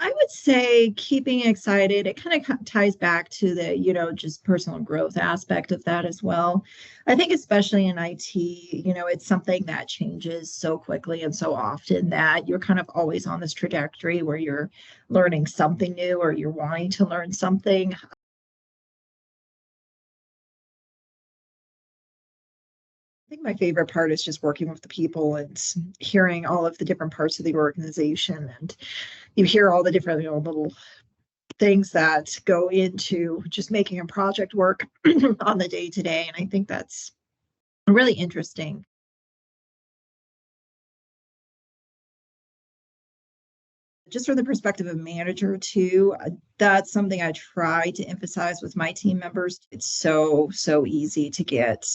I would say keeping excited, it kind of ties back to the, just personal growth aspect of that as well. I think especially in IT, it's something that changes so quickly and so often that you're kind of always on this trajectory where you're learning something new or you're wanting to learn something. I think my favorite part is just working with the people and hearing all of the different parts of the organization, and you hear all the different, little things that go into just making a project work on the day to day. And I think that's really interesting. Just from the perspective of manager too, that's something I try to emphasize with my team members. It's so easy to get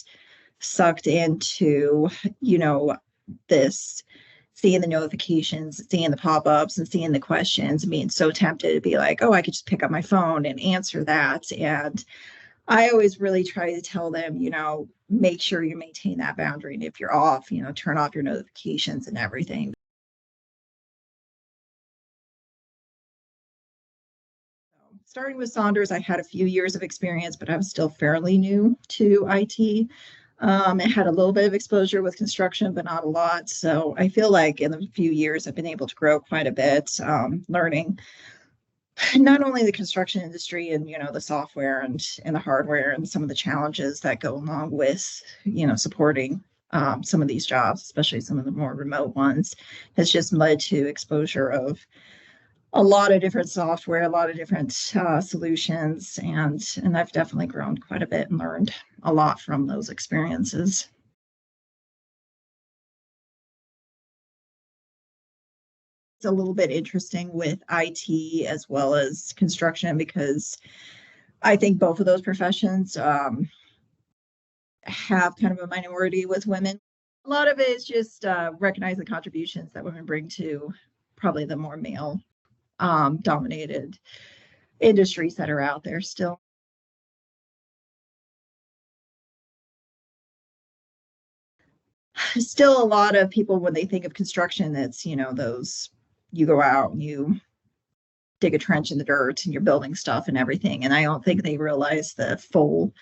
sucked into, this, seeing the notifications, seeing the pop-ups and seeing the questions, being so tempted to be like, oh, I could just pick up my phone and answer that. And I always really try to tell them, make sure you maintain that boundary. And if you're off, turn off your notifications and everything. Starting with Saunders, I had a few years of experience, but I was still fairly new to IT. It had a little bit of exposure with construction, but not a lot. So I feel like in a few years, I've been able to grow quite a bit, learning not only the construction industry and the software and the hardware and some of the challenges that go along with supporting some of these jobs, especially some of the more remote ones, has just led to exposure of a lot of different software, a lot of different solutions, and I've definitely grown quite a bit and learned a lot from those experiences. It's a little bit interesting with IT as well as construction because I think both of those professions have kind of a minority with women. A lot of it is just recognize the contributions that women bring to probably the more male dominated industries that are out there still. Still a lot of people, when they think of construction, it's, those, you go out and you dig a trench in the dirt and you're building stuff and everything. And I don't think they realize the full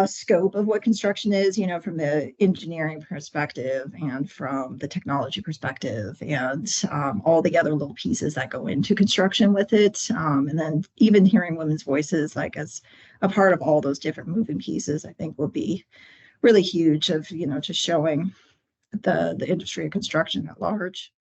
scope of what construction is, from the engineering perspective and from the technology perspective and all the other little pieces that go into construction with it. And then even hearing women's voices, like as a part of all those different moving pieces, I think will be really huge of, just showing the industry of construction at large.